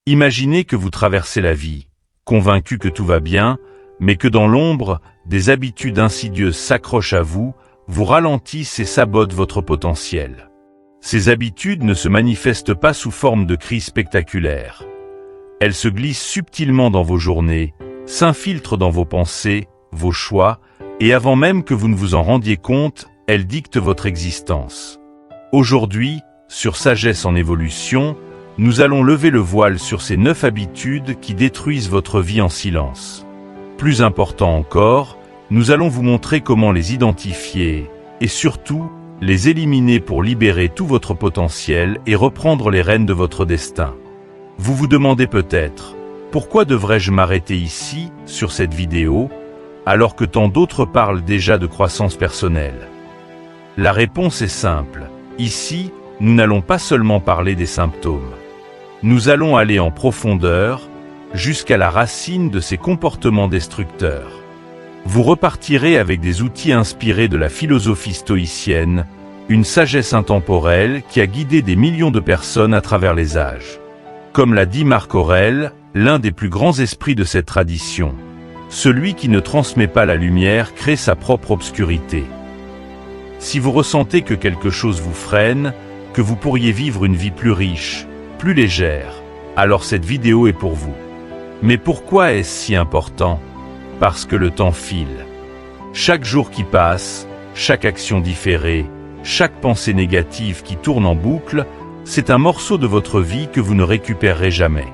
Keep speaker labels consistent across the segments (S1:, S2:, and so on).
S1: Imaginez que vous traversez la vie, convaincu que tout va bien, mais que dans l'ombre, des habitudes insidieuses s'accrochent à vous, vous ralentissent et sabotent votre potentiel. Ces habitudes ne se manifestent pas sous forme de cris spectaculaires. Elles se glissent subtilement dans vos journées, s'infiltrent dans vos pensées, vos choix, et avant même que vous ne vous en rendiez compte, elles dictent votre existence. Aujourd'hui, sur Sagesse en évolution, nous allons lever le voile sur ces 9 habitudes qui détruisent votre vie en silence. Plus important encore, nous allons vous montrer comment les identifier et surtout, les éliminer pour libérer tout votre potentiel et reprendre les rênes de votre destin. Vous vous demandez peut-être, pourquoi devrais-je m'arrêter ici, sur cette vidéo, alors que tant d'autres parlent déjà de croissance personnelle? La réponse est simple. Ici, nous n'allons pas seulement parler des symptômes. Nous allons aller en profondeur, jusqu'à la racine de ces comportements destructeurs. Vous repartirez avec des outils inspirés de la philosophie stoïcienne, une sagesse intemporelle qui a guidé des millions de personnes à travers les âges. Comme l'a dit Marc Aurèle, l'un des plus grands esprits de cette tradition, celui qui ne transmet pas la lumière crée sa propre obscurité. Si vous ressentez que quelque chose vous freine, que vous pourriez vivre une vie plus riche, plus légère, alors cette vidéo est pour vous. Mais pourquoi est-ce si important? Parce que le temps file. Chaque jour qui passe, chaque action différée, chaque pensée négative qui tourne en boucle, c'est un morceau de votre vie que vous ne récupérerez jamais.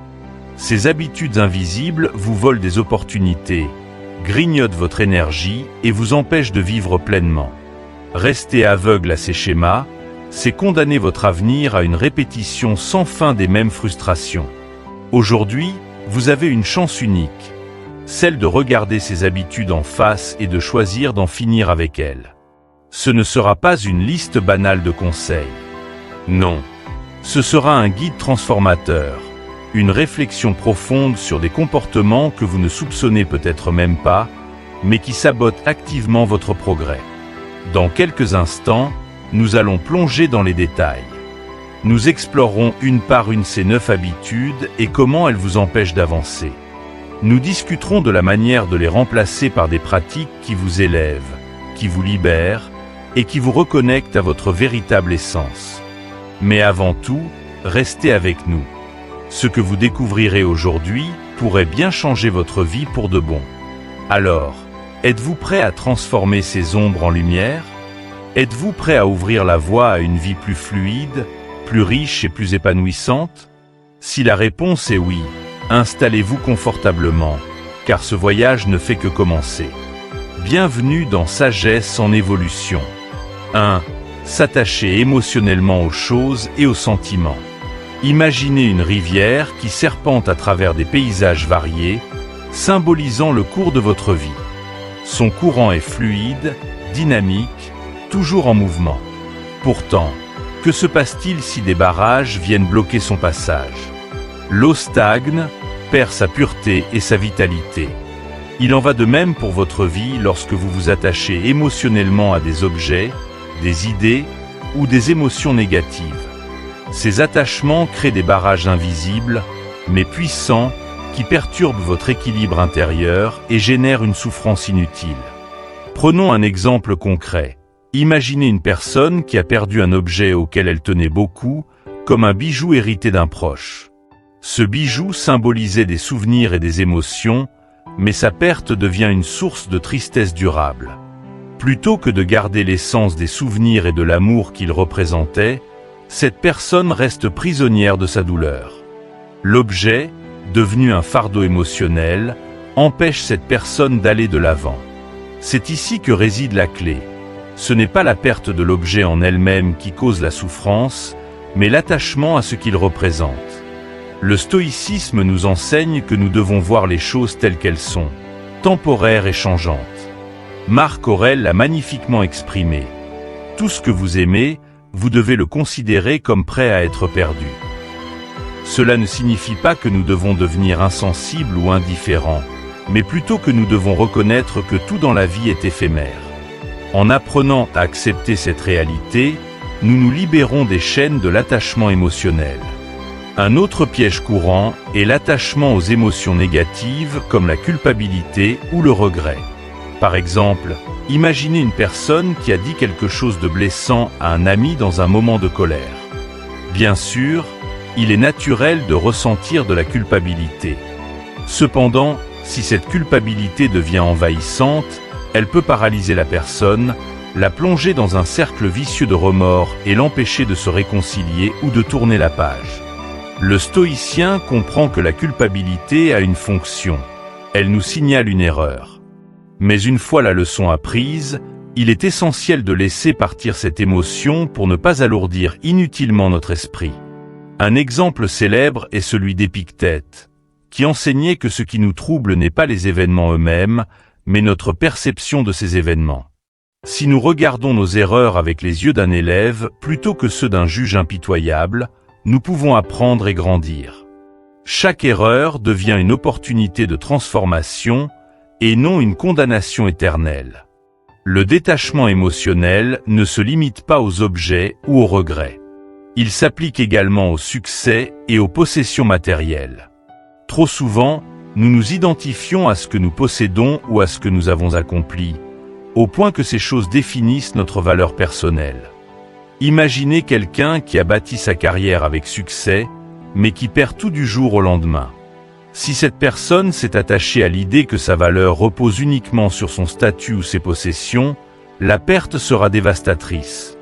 S1: Ces habitudes invisibles vous volent des opportunités, grignotent votre énergie et vous empêchent de vivre pleinement. Rester aveugle à ces schémas, c'est condamner votre avenir à une répétition sans fin des mêmes frustrations. Aujourd'hui, vous avez une chance unique, celle de regarder ces habitudes en face et de choisir d'en finir avec elles. Ce ne sera pas une liste banale de conseils. Non, ce sera un guide transformateur, une réflexion profonde sur des comportements que vous ne soupçonnez peut-être même pas, mais qui sabotent activement votre progrès. Dans quelques instants, nous allons plonger dans les détails. Nous explorerons une par une ces 9 habitudes et comment elles vous empêchent d'avancer. Nous discuterons de la manière de les remplacer par des pratiques qui vous élèvent, qui vous libèrent et qui vous reconnectent à votre véritable essence. Mais avant tout, restez avec nous. Ce que vous découvrirez aujourd'hui pourrait bien changer votre vie pour de bon. Alors, êtes-vous prêt à transformer ces ombres en lumière? Êtes-vous prêt à ouvrir la voie à une vie plus fluide, plus riche et plus épanouissante? Si la réponse est oui, installez-vous confortablement, car ce voyage ne fait que commencer. Bienvenue dans Sagesse en évolution. 1. S'attacher émotionnellement aux choses et aux sentiments. Imaginez une rivière qui serpente à travers des paysages variés, symbolisant le cours de votre vie. Son courant est fluide, dynamique, toujours en mouvement. Pourtant, que se passe-t-il si des barrages viennent bloquer son passage? L'eau stagne, perd sa pureté et sa vitalité. Il en va de même pour votre vie lorsque vous vous attachez émotionnellement à des objets, des idées ou des émotions négatives. Ces attachements créent des barrages invisibles, mais puissants, qui perturbent votre équilibre intérieur et génèrent une souffrance inutile. Prenons un exemple concret. Imaginez une personne qui a perdu un objet auquel elle tenait beaucoup, comme un bijou hérité d'un proche. Ce bijou symbolisait des souvenirs et des émotions, mais sa perte devient une source de tristesse durable. Plutôt que de garder l'essence des souvenirs et de l'amour qu'il représentait, cette personne reste prisonnière de sa douleur. L'objet, devenu un fardeau émotionnel, empêche cette personne d'aller de l'avant. C'est ici que réside la clé. Ce n'est pas la perte de l'objet en elle-même qui cause la souffrance, mais l'attachement à ce qu'il représente. Le stoïcisme nous enseigne que nous devons voir les choses telles qu'elles sont, temporaires et changeantes. Marc Aurèle l'a magnifiquement exprimé. Tout ce que vous aimez, vous devez le considérer comme prêt à être perdu. Cela ne signifie pas que nous devons devenir insensibles ou indifférents, mais plutôt que nous devons reconnaître que tout dans la vie est éphémère. En apprenant à accepter cette réalité, nous nous libérons des chaînes de l'attachement émotionnel. Un autre piège courant est l'attachement aux émotions négatives comme la culpabilité ou le regret. Par exemple, imaginez une personne qui a dit quelque chose de blessant à un ami dans un moment de colère. Bien sûr, il est naturel de ressentir de la culpabilité. Cependant, si cette culpabilité devient envahissante, elle peut paralyser la personne, la plonger dans un cercle vicieux de remords et l'empêcher de se réconcilier ou de tourner la page. Le stoïcien comprend que la culpabilité a une fonction. Elle nous signale une erreur. Mais une fois la leçon apprise, il est essentiel de laisser partir cette émotion pour ne pas alourdir inutilement notre esprit. Un exemple célèbre est celui d'Épictète, qui enseignait que ce qui nous trouble n'est pas les événements eux-mêmes, mais notre perception de ces événements. Si nous regardons nos erreurs avec les yeux d'un élève plutôt que ceux d'un juge impitoyable, nous pouvons apprendre et grandir. Chaque erreur devient une opportunité de transformation et non une condamnation éternelle. Le détachement émotionnel ne se limite pas aux objets ou aux regrets. Il s'applique également au succès et aux possessions matérielles. Trop souvent, nous nous identifions à ce que nous possédons ou à ce que nous avons accompli, au point que ces choses définissent notre valeur personnelle. Imaginez quelqu'un qui a bâti sa carrière avec succès, mais qui perd tout du jour au lendemain. Si cette personne s'est attachée à l'idée que sa valeur repose uniquement sur son statut ou ses possessions, la perte sera dévastatrice.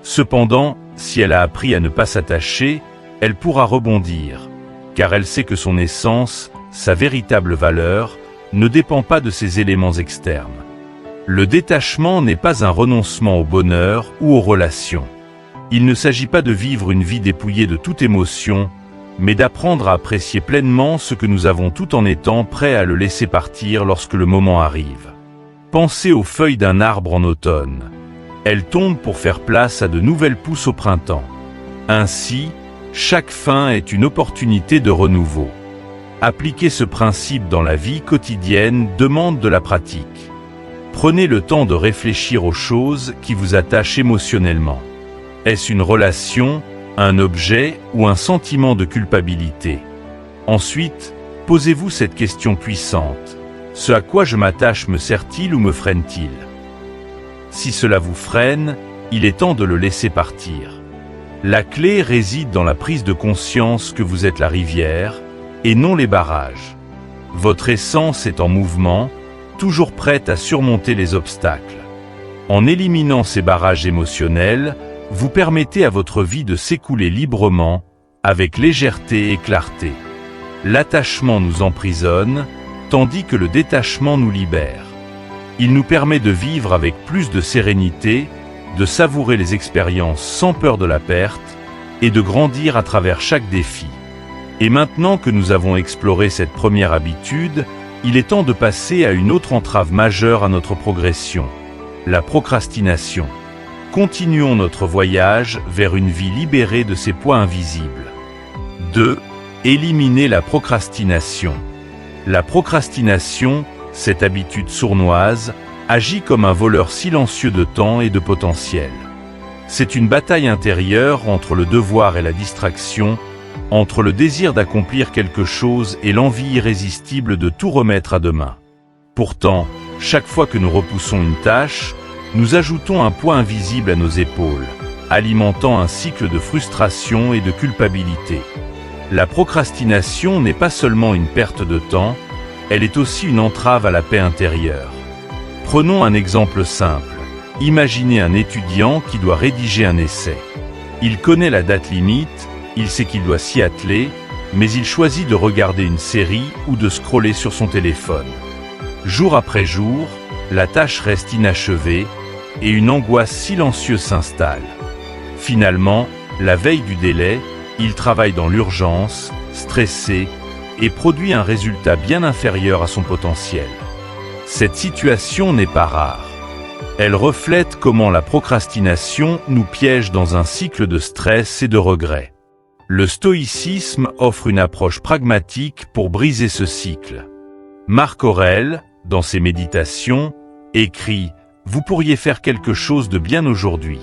S1: Cependant, si elle a appris à ne pas s'attacher, elle pourra rebondir, car elle sait que son essence, sa véritable valeur, ne dépend pas de ces éléments externes. Le détachement n'est pas un renoncement au bonheur ou aux relations. Il ne s'agit pas de vivre une vie dépouillée de toute émotion, mais d'apprendre à apprécier pleinement ce que nous avons tout en étant prêts à le laisser partir lorsque le moment arrive. Pensez aux feuilles d'un arbre en automne. Elles tombent pour faire place à de nouvelles pousses au printemps. Ainsi, chaque fin est une opportunité de renouveau. Appliquer ce principe dans la vie quotidienne demande de la pratique. Prenez le temps de réfléchir aux choses qui vous attachent émotionnellement. Est-ce une relation, un objet ou un sentiment de culpabilité? Ensuite, posez-vous cette question puissante. Ce à quoi je m'attache me sert-il ou me freine-t-il? Si cela vous freine, il est temps de le laisser partir. La clé réside dans la prise de conscience que vous êtes la rivière, et non les barrages. Votre essence est en mouvement, toujours prête à surmonter les obstacles. En éliminant ces barrages émotionnels, vous permettez à votre vie de s'écouler librement, avec légèreté et clarté. L'attachement nous emprisonne, tandis que le détachement nous libère. Il nous permet de vivre avec plus de sérénité, de savourer les expériences sans peur de la perte, et de grandir à travers chaque défi. Et maintenant que nous avons exploré cette première habitude, il est temps de passer à une autre entrave majeure à notre progression, la procrastination. Continuons notre voyage vers une vie libérée de ces poids invisibles. 2. Éliminer la procrastination. La procrastination, cette habitude sournoise, agit comme un voleur silencieux de temps et de potentiel. C'est une bataille intérieure entre le devoir et la distraction, entre le désir d'accomplir quelque chose et l'envie irrésistible de tout remettre à demain. Pourtant, chaque fois que nous repoussons une tâche, nous ajoutons un poids invisible à nos épaules, alimentant un cycle de frustration et de culpabilité. La procrastination n'est pas seulement une perte de temps, elle est aussi une entrave à la paix intérieure. Prenons un exemple simple. Imaginez un étudiant qui doit rédiger un essai. Il connaît la date limite, il sait qu'il doit s'y atteler, mais il choisit de regarder une série ou de scroller sur son téléphone. Jour après jour, la tâche reste inachevée, et une angoisse silencieuse s'installe. Finalement, la veille du délai, il travaille dans l'urgence, stressé, et produit un résultat bien inférieur à son potentiel. Cette situation n'est pas rare. Elle reflète comment la procrastination nous piège dans un cycle de stress et de regret. Le stoïcisme offre une approche pragmatique pour briser ce cycle. Marc Aurèle, dans ses méditations, écrit « Vous pourriez faire quelque chose de bien aujourd'hui.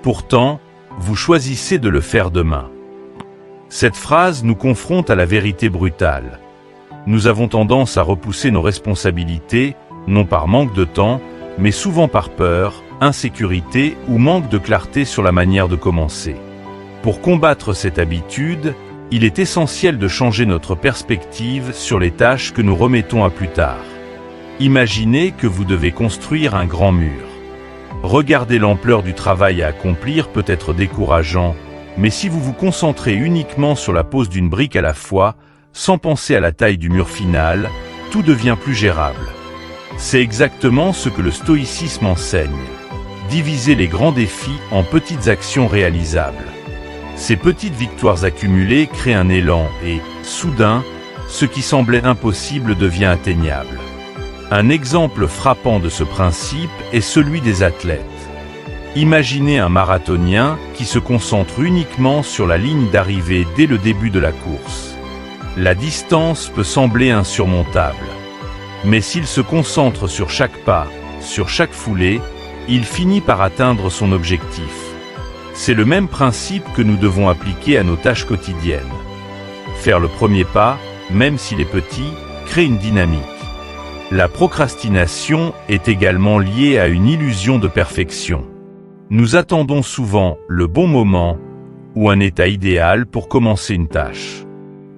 S1: Pourtant, vous choisissez de le faire demain. » Cette phrase nous confronte à la vérité brutale. Nous avons tendance à repousser nos responsabilités, non par manque de temps, mais souvent par peur, insécurité ou manque de clarté sur la manière de commencer. Pour combattre cette habitude, il est essentiel de changer notre perspective sur les tâches que nous remettons à plus tard. Imaginez que vous devez construire un grand mur. Regarder l'ampleur du travail à accomplir peut être décourageant, mais si vous vous concentrez uniquement sur la pose d'une brique à la fois, sans penser à la taille du mur final, tout devient plus gérable. C'est exactement ce que le stoïcisme enseigne. Diviser les grands défis en petites actions réalisables. Ces petites victoires accumulées créent un élan et, soudain, ce qui semblait impossible devient atteignable. Un exemple frappant de ce principe est celui des athlètes. Imaginez un marathonien qui se concentre uniquement sur la ligne d'arrivée dès le début de la course. La distance peut sembler insurmontable. Mais s'il se concentre sur chaque pas, sur chaque foulée, il finit par atteindre son objectif. C'est le même principe que nous devons appliquer à nos tâches quotidiennes. Faire le premier pas, même s'il est petit, crée une dynamique. La procrastination est également liée à une illusion de perfection. Nous attendons souvent le bon moment ou un état idéal pour commencer une tâche.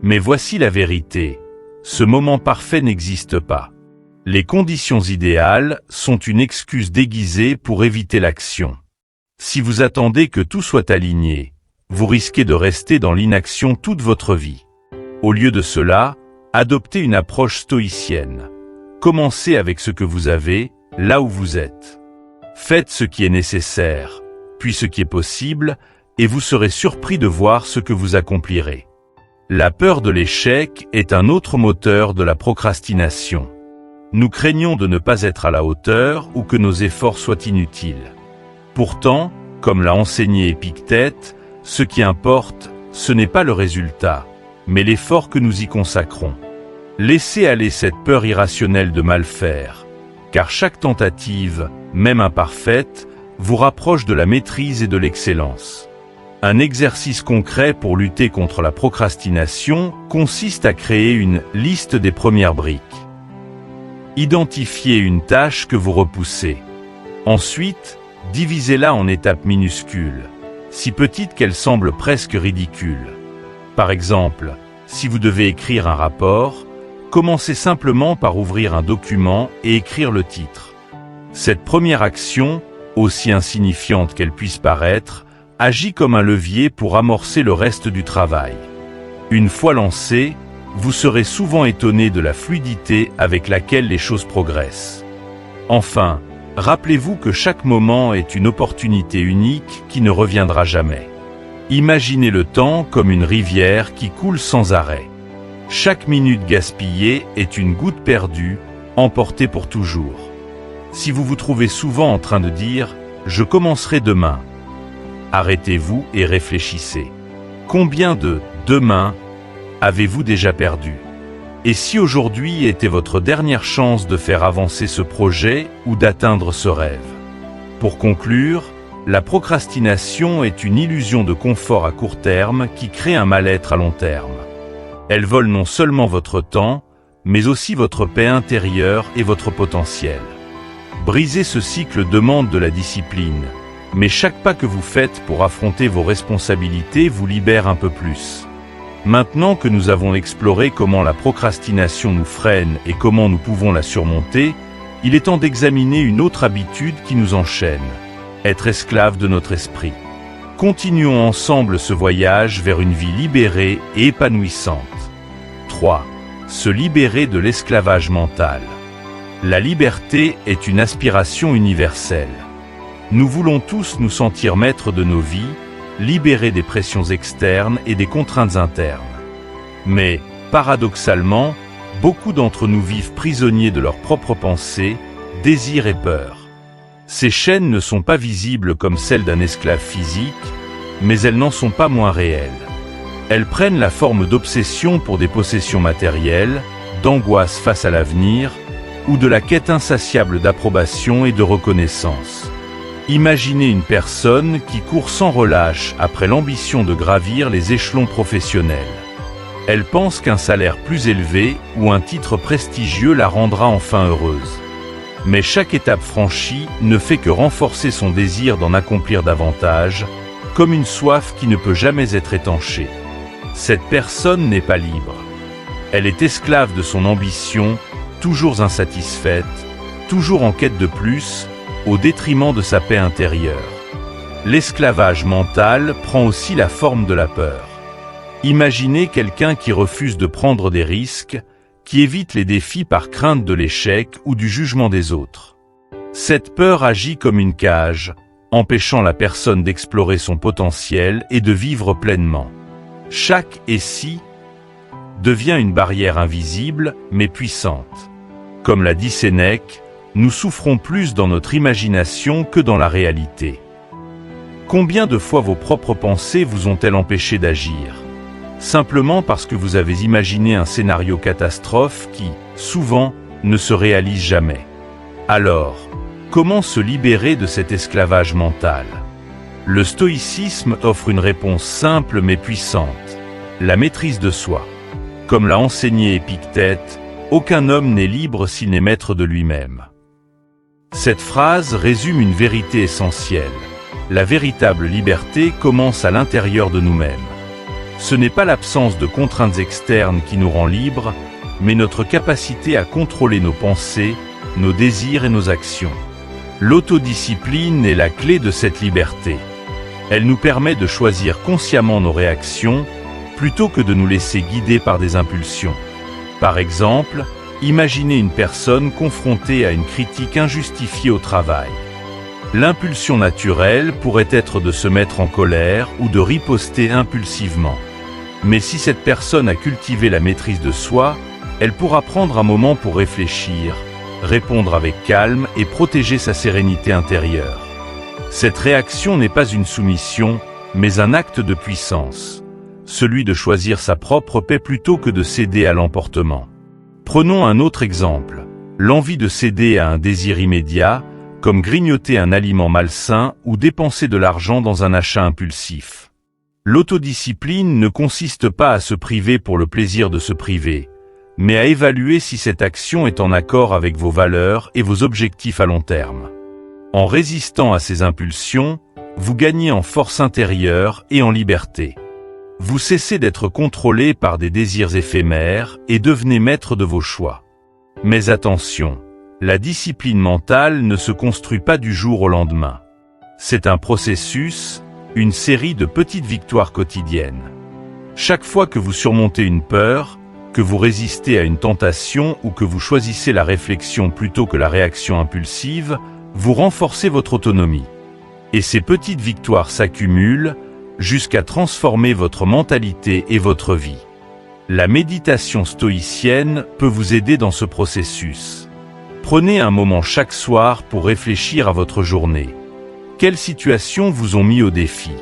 S1: Mais voici la vérité, ce moment parfait n'existe pas. Les conditions idéales sont une excuse déguisée pour éviter l'action. Si vous attendez que tout soit aligné, vous risquez de rester dans l'inaction toute votre vie. Au lieu de cela, adoptez une approche stoïcienne. Commencez avec ce que vous avez, là où vous êtes. Faites ce qui est nécessaire, puis ce qui est possible, et vous serez surpris de voir ce que vous accomplirez. La peur de l'échec est un autre moteur de la procrastination. Nous craignons de ne pas être à la hauteur ou que nos efforts soient inutiles. Pourtant, comme l'a enseigné Épictète, ce qui importe, ce n'est pas le résultat, mais l'effort que nous y consacrons. Laissez aller cette peur irrationnelle de mal faire, car chaque tentative, même imparfaite, vous rapproche de la maîtrise et de l'excellence. Un exercice concret pour lutter contre la procrastination consiste à créer une liste des premières briques. Identifiez une tâche que vous repoussez. Ensuite, divisez-la en étapes minuscules, si petites qu'elles semblent presque ridicules. Par exemple, si vous devez écrire un rapport, commencez simplement par ouvrir un document et écrire le titre. Cette première action, aussi insignifiante qu'elle puisse paraître, agit comme un levier pour amorcer le reste du travail. Une fois lancé, vous serez souvent étonné de la fluidité avec laquelle les choses progressent. Enfin, rappelez-vous que chaque moment est une opportunité unique qui ne reviendra jamais. Imaginez le temps comme une rivière qui coule sans arrêt. Chaque minute gaspillée est une goutte perdue, emportée pour toujours. Si vous vous trouvez souvent en train de dire « je commencerai demain », arrêtez-vous et réfléchissez. Combien de « demain » avez-vous déjà perdu? Et si aujourd'hui était votre dernière chance de faire avancer ce projet ou d'atteindre ce rêve? Pour conclure, la procrastination est une illusion de confort à court terme qui crée un mal-être à long terme. Elle vole non seulement votre temps, mais aussi votre paix intérieure et votre potentiel. Briser ce cycle demande de la discipline, mais chaque pas que vous faites pour affronter vos responsabilités vous libère un peu plus. Maintenant que nous avons exploré comment la procrastination nous freine et comment nous pouvons la surmonter, il est temps d'examiner une autre habitude qui nous enchaîne, être esclave de notre esprit. Continuons ensemble ce voyage vers une vie libérée et épanouissante. 3. Se libérer de l'esclavage mental. La liberté est une aspiration universelle. Nous voulons tous nous sentir maîtres de nos vies, libérés des pressions externes et des contraintes internes. Mais, paradoxalement, beaucoup d'entre nous vivent prisonniers de leurs propres pensées, désirs et peurs. Ces chaînes ne sont pas visibles comme celles d'un esclave physique, mais elles n'en sont pas moins réelles. Elles prennent la forme d'obsession pour des possessions matérielles, d'angoisse face à l'avenir, ou de la quête insatiable d'approbation et de reconnaissance. Imaginez une personne qui court sans relâche après l'ambition de gravir les échelons professionnels. Elle pense qu'un salaire plus élevé ou un titre prestigieux la rendra enfin heureuse. Mais chaque étape franchie ne fait que renforcer son désir d'en accomplir davantage, comme une soif qui ne peut jamais être étanchée. Cette personne n'est pas libre. Elle est esclave de son ambition, toujours insatisfaite, toujours en quête de plus, au détriment de sa paix intérieure. L'esclavage mental prend aussi la forme de la peur. Imaginez quelqu'un qui refuse de prendre des risques, qui évite les défis par crainte de l'échec ou du jugement des autres. Cette peur agit comme une cage, empêchant la personne d'explorer son potentiel et de vivre pleinement. Chaque « et si » devient une barrière invisible mais puissante. Comme l'a dit Sénèque, nous souffrons plus dans notre imagination que dans la réalité. Combien de fois vos propres pensées vous ont-elles empêché d'agir ? Simplement parce que vous avez imaginé un scénario catastrophe qui, souvent, ne se réalise jamais. Alors, comment se libérer de cet esclavage mental ? Le stoïcisme offre une réponse simple mais puissante, la maîtrise de soi. Comme l'a enseigné Épictète, aucun homme n'est libre s'il n'est maître de lui-même. Cette phrase résume une vérité essentielle. La véritable liberté commence à l'intérieur de nous-mêmes. Ce n'est pas l'absence de contraintes externes qui nous rend libres, mais notre capacité à contrôler nos pensées, nos désirs et nos actions. L'autodiscipline est la clé de cette liberté. Elle nous permet de choisir consciemment nos réactions, plutôt que de nous laisser guider par des impulsions. Par exemple, imaginez une personne confrontée à une critique injustifiée au travail. L'impulsion naturelle pourrait être de se mettre en colère ou de riposter impulsivement. Mais si cette personne a cultivé la maîtrise de soi, elle pourra prendre un moment pour réfléchir, répondre avec calme et protéger sa sérénité intérieure. Cette réaction n'est pas une soumission, mais un acte de puissance. Celui de choisir sa propre paix plutôt que de céder à l'emportement. Prenons un autre exemple, l'envie de céder à un désir immédiat, comme grignoter un aliment malsain ou dépenser de l'argent dans un achat impulsif. L'autodiscipline ne consiste pas à se priver pour le plaisir de se priver, mais à évaluer si cette action est en accord avec vos valeurs et vos objectifs à long terme. En résistant à ces impulsions, vous gagnez en force intérieure et en liberté. Vous cessez d'être contrôlé par des désirs éphémères et devenez maître de vos choix. Mais attention, la discipline mentale ne se construit pas du jour au lendemain. C'est un processus, une série de petites victoires quotidiennes. Chaque fois que vous surmontez une peur, que vous résistez à une tentation ou que vous choisissez la réflexion plutôt que la réaction impulsive, vous renforcez votre autonomie. Et ces petites victoires s'accumulent, jusqu'à transformer votre mentalité et votre vie. La méditation stoïcienne peut vous aider dans ce processus. Prenez un moment chaque soir pour réfléchir à votre journée. Quelles situations vous ont mis au défi ?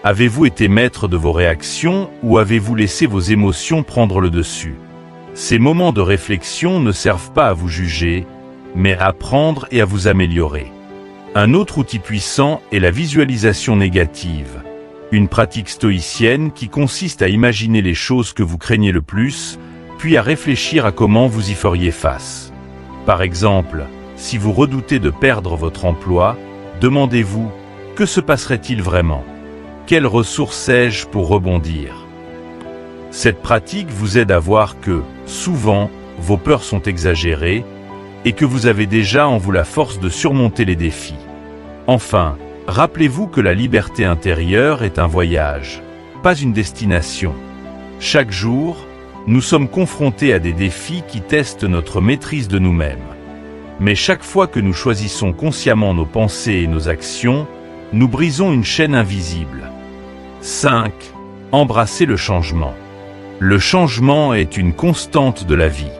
S1: Avez-vous été maître de vos réactions ou avez-vous laissé vos émotions prendre le dessus ? Ces moments de réflexion ne servent pas à vous juger, mais à apprendre et à vous améliorer. Un autre outil puissant est la visualisation négative. Une pratique stoïcienne qui consiste à imaginer les choses que vous craignez le plus, puis à réfléchir à comment vous y feriez face. Par exemple, si vous redoutez de perdre votre emploi, demandez-vous, que se passerait-il vraiment ? Quelles ressources ai-je pour rebondir ? Cette pratique vous aide à voir que, souvent, vos peurs sont exagérées et que vous avez déjà en vous la force de surmonter les défis. Enfin, rappelez-vous que la liberté intérieure est un voyage, pas une destination. Chaque jour, nous sommes confrontés à des défis qui testent notre maîtrise de nous-mêmes. Mais chaque fois que nous choisissons consciemment nos pensées et nos actions, nous brisons une chaîne invisible. 5. Embrasser le changement. Le changement est une constante de la vie.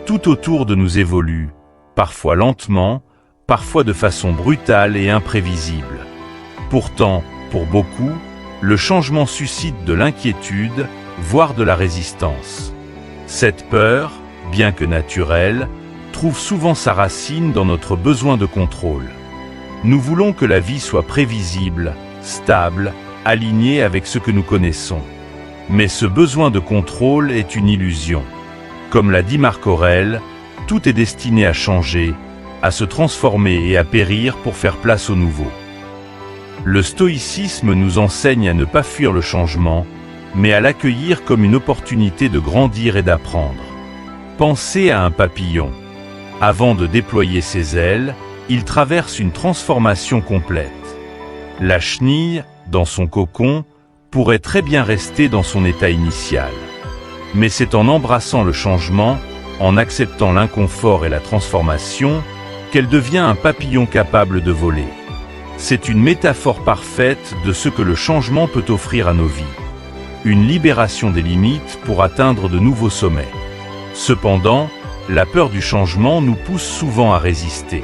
S1: Tout autour de nous évolue, parfois lentement, parfois de façon brutale et imprévisible. Pourtant, pour beaucoup, le changement suscite de l'inquiétude, voire de la résistance. Cette peur, bien que naturelle, trouve souvent sa racine dans notre besoin de contrôle. Nous voulons que la vie soit prévisible, stable, alignée avec ce que nous connaissons. Mais ce besoin de contrôle est une illusion. Comme l'a dit Marc Aurèle, tout est destiné à changer, à se transformer et à périr pour faire place au nouveau. Le stoïcisme nous enseigne à ne pas fuir le changement, mais à l'accueillir comme une opportunité de grandir et d'apprendre. Pensez à un papillon. Avant de déployer ses ailes, il traverse une transformation complète. La chenille, dans son cocon, pourrait très bien rester dans son état initial. Mais c'est en embrassant le changement, en acceptant l'inconfort et la transformation, qu'elle devient un papillon capable de voler. C'est une métaphore parfaite de ce que le changement peut offrir à nos vies. Une libération des limites pour atteindre de nouveaux sommets. Cependant, la peur du changement nous pousse souvent à résister.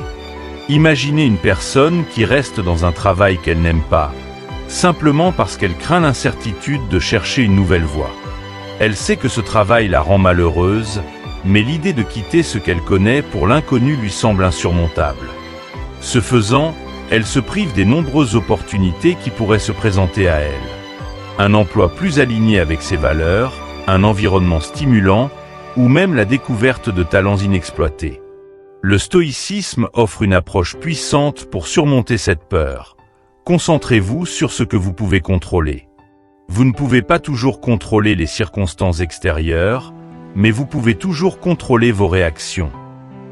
S1: Imaginez une personne qui reste dans un travail qu'elle n'aime pas, simplement parce qu'elle craint l'incertitude de chercher une nouvelle voie. Elle sait que ce travail la rend malheureuse, mais l'idée de quitter ce qu'elle connaît pour l'inconnu lui semble insurmontable. Ce faisant, elle se prive des nombreuses opportunités qui pourraient se présenter à elle. Un emploi plus aligné avec ses valeurs, un environnement stimulant, ou même la découverte de talents inexploités. Le stoïcisme offre une approche puissante pour surmonter cette peur. Concentrez-vous sur ce que vous pouvez contrôler. Vous ne pouvez pas toujours contrôler les circonstances extérieures, mais vous pouvez toujours contrôler vos réactions.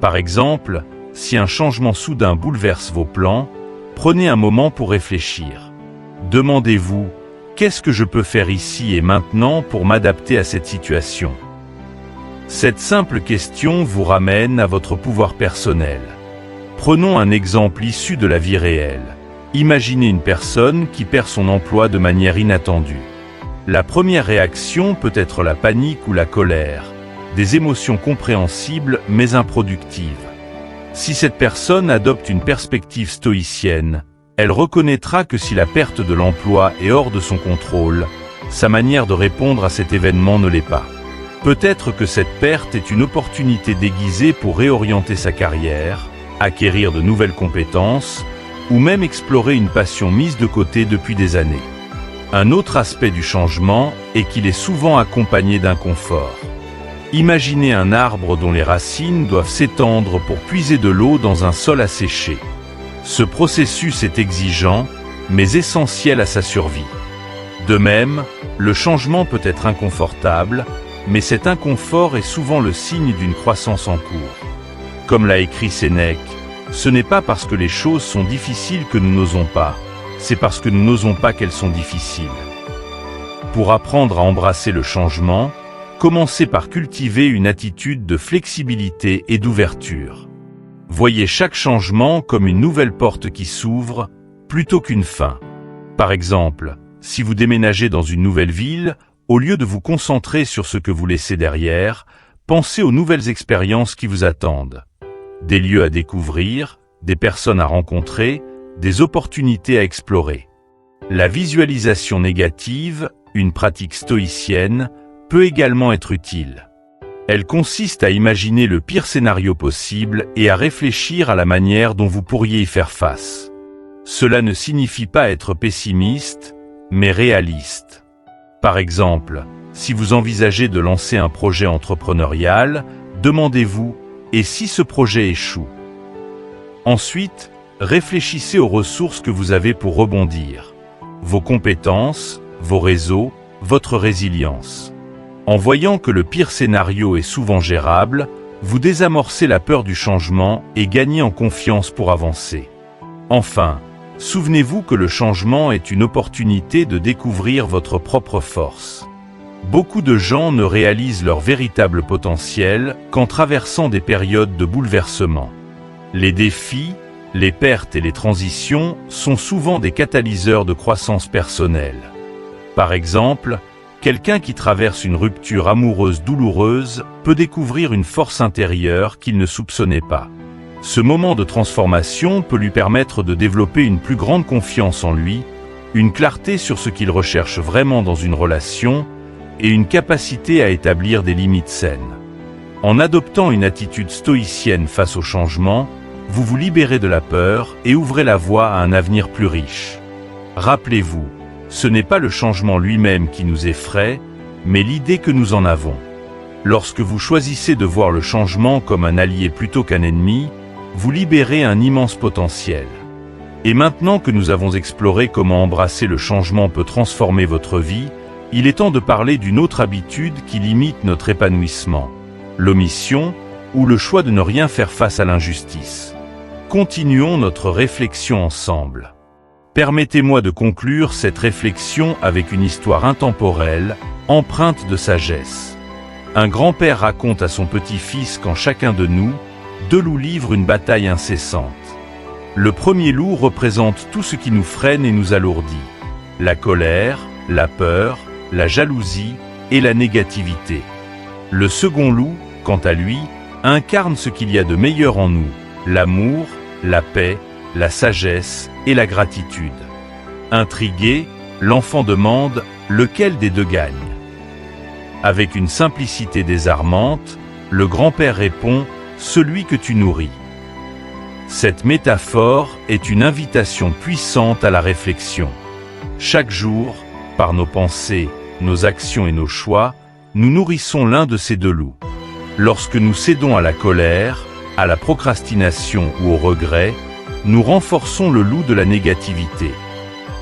S1: Par exemple, si un changement soudain bouleverse vos plans, prenez un moment pour réfléchir. Demandez-vous, qu'est-ce que je peux faire ici et maintenant pour m'adapter à cette situation ? Cette simple question vous ramène à votre pouvoir personnel. Prenons un exemple issu de la vie réelle. Imaginez une personne qui perd son emploi de manière inattendue. La première réaction peut être la panique ou la colère, des émotions compréhensibles mais improductives. Si cette personne adopte une perspective stoïcienne, elle reconnaîtra que si la perte de l'emploi est hors de son contrôle, sa manière de répondre à cet événement ne l'est pas. Peut-être que cette perte est une opportunité déguisée pour réorienter sa carrière, acquérir de nouvelles compétences, ou même explorer une passion mise de côté depuis des années. Un autre aspect du changement est qu'il est souvent accompagné d'inconfort. Imaginez un arbre dont les racines doivent s'étendre pour puiser de l'eau dans un sol asséché. Ce processus est exigeant, mais essentiel à sa survie. De même, le changement peut être inconfortable, mais cet inconfort est souvent le signe d'une croissance en cours. Comme l'a écrit Sénèque, ce n'est pas parce que les choses sont difficiles que nous n'osons pas, c'est parce que nous n'osons pas qu'elles sont difficiles. Pour apprendre à embrasser le changement, commencez par cultiver une attitude de flexibilité et d'ouverture. Voyez chaque changement comme une nouvelle porte qui s'ouvre, plutôt qu'une fin. Par exemple, si vous déménagez dans une nouvelle ville, au lieu de vous concentrer sur ce que vous laissez derrière, pensez aux nouvelles expériences qui vous attendent. Des lieux à découvrir, des personnes à rencontrer, des opportunités à explorer. La visualisation négative, une pratique stoïcienne, peut également être utile. Elle consiste à imaginer le pire scénario possible et à réfléchir à la manière dont vous pourriez y faire face. Cela ne signifie pas être pessimiste, mais réaliste. Par exemple, si vous envisagez de lancer un projet entrepreneurial, demandez-vous « et si ce projet échoue ?» Ensuite, réfléchissez aux ressources que vous avez pour rebondir. Vos compétences, vos réseaux, votre résilience. En voyant que le pire scénario est souvent gérable, vous désamorcez la peur du changement et gagnez en confiance pour avancer. Enfin, souvenez-vous que le changement est une opportunité de découvrir votre propre force. Beaucoup de gens ne réalisent leur véritable potentiel qu'en traversant des périodes de bouleversement. Les défis, les pertes et les transitions sont souvent des catalyseurs de croissance personnelle. Par exemple, quelqu'un qui traverse une rupture amoureuse douloureuse peut découvrir une force intérieure qu'il ne soupçonnait pas. Ce moment de transformation peut lui permettre de développer une plus grande confiance en lui, une clarté sur ce qu'il recherche vraiment dans une relation et une capacité à établir des limites saines. En adoptant une attitude stoïcienne face au changement, vous vous libérez de la peur et ouvrez la voie à un avenir plus riche. Rappelez-vous, ce n'est pas le changement lui-même qui nous effraie, mais l'idée que nous en avons. Lorsque vous choisissez de voir le changement comme un allié plutôt qu'un ennemi, vous libérez un immense potentiel. Et maintenant que nous avons exploré comment embrasser le changement peut transformer votre vie, il est temps de parler d'une autre habitude qui limite notre épanouissement, l'omission ou le choix de ne rien faire face à l'injustice. Continuons notre réflexion ensemble. Permettez-moi de conclure cette réflexion avec une histoire intemporelle, empreinte de sagesse. Un grand-père raconte à son petit-fils qu'en chacun de nous, deux loups livrent une bataille incessante. Le premier loup représente tout ce qui nous freine et nous alourdit. La colère, la peur, la jalousie et la négativité. Le second loup, quant à lui, incarne ce qu'il y a de meilleur en nous, l'amour, la paix, la sagesse et la gratitude. Intrigué, l'enfant demande lequel des deux gagne. Avec une simplicité désarmante, le grand-père répond « celui que tu nourris ». Cette métaphore est une invitation puissante à la réflexion. Chaque jour, par nos pensées, nos actions et nos choix, nous nourrissons l'un de ces deux loups. Lorsque nous cédons à la colère, à la procrastination ou au regret, nous renforçons le loup de la négativité.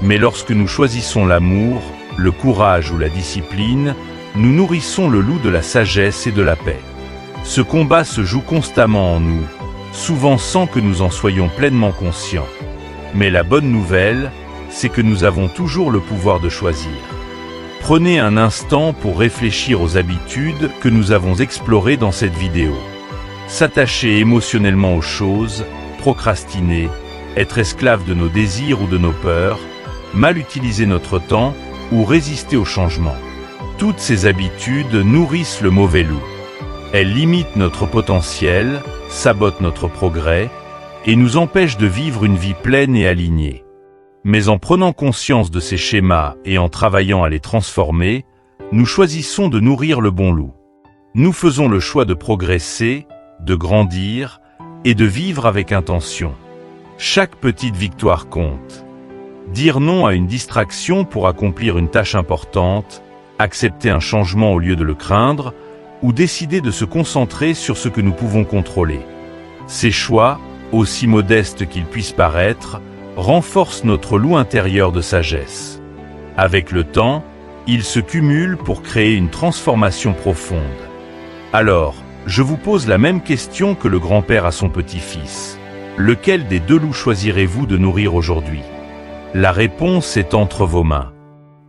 S1: Mais lorsque nous choisissons l'amour, le courage ou la discipline, nous nourrissons le loup de la sagesse et de la paix. Ce combat se joue constamment en nous, souvent sans que nous en soyons pleinement conscients. Mais la bonne nouvelle, c'est que nous avons toujours le pouvoir de choisir. Prenez un instant pour réfléchir aux habitudes que nous avons explorées dans cette vidéo. S'attacher émotionnellement aux choses, procrastiner, être esclave de nos désirs ou de nos peurs, mal utiliser notre temps ou résister au changement. Toutes ces habitudes nourrissent le mauvais loup. Elles limitent notre potentiel, sabotent notre progrès et nous empêchent de vivre une vie pleine et alignée. Mais en prenant conscience de ces schémas et en travaillant à les transformer, nous choisissons de nourrir le bon loup. Nous faisons le choix de progresser, de grandir et de vivre avec intention. Chaque petite victoire compte. Dire non à une distraction pour accomplir une tâche importante, accepter un changement au lieu de le craindre, ou décider de se concentrer sur ce que nous pouvons contrôler. Ces choix, aussi modestes qu'ils puissent paraître, renforcent notre loup intérieur de sagesse. Avec le temps, ils se cumulent pour créer une transformation profonde. Alors, je vous pose la même question que le grand-père à son petit-fils. Lequel des deux loups choisirez-vous de nourrir aujourd'hui? La réponse est entre vos mains.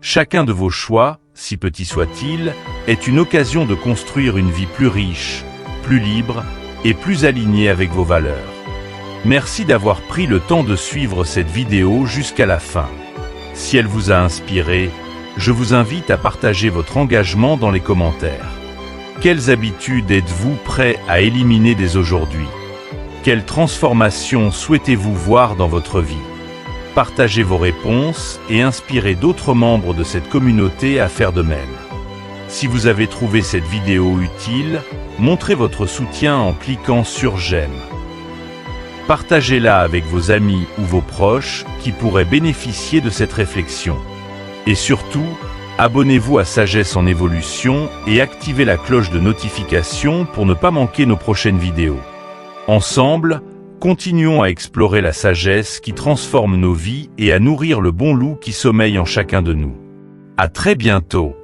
S1: Chacun de vos choix, si petit soit-il, est une occasion de construire une vie plus riche, plus libre et plus alignée avec vos valeurs. Merci d'avoir pris le temps de suivre cette vidéo jusqu'à la fin. Si elle vous a inspiré, je vous invite à partager votre engagement dans les commentaires. Quelles habitudes êtes-vous prêt à éliminer dès aujourd'hui? Quelle transformation souhaitez-vous voir dans votre vie? Partagez vos réponses et inspirez d'autres membres de cette communauté à faire de même. Si vous avez trouvé cette vidéo utile, montrez votre soutien en cliquant sur j'aime. Partagez-la avec vos amis ou vos proches qui pourraient bénéficier de cette réflexion. Et surtout, abonnez-vous à Sagesse en Évolution et activez la cloche de notification pour ne pas manquer nos prochaines vidéos. Ensemble, continuons à explorer la sagesse qui transforme nos vies et à nourrir le bon loup qui sommeille en chacun de nous. À très bientôt!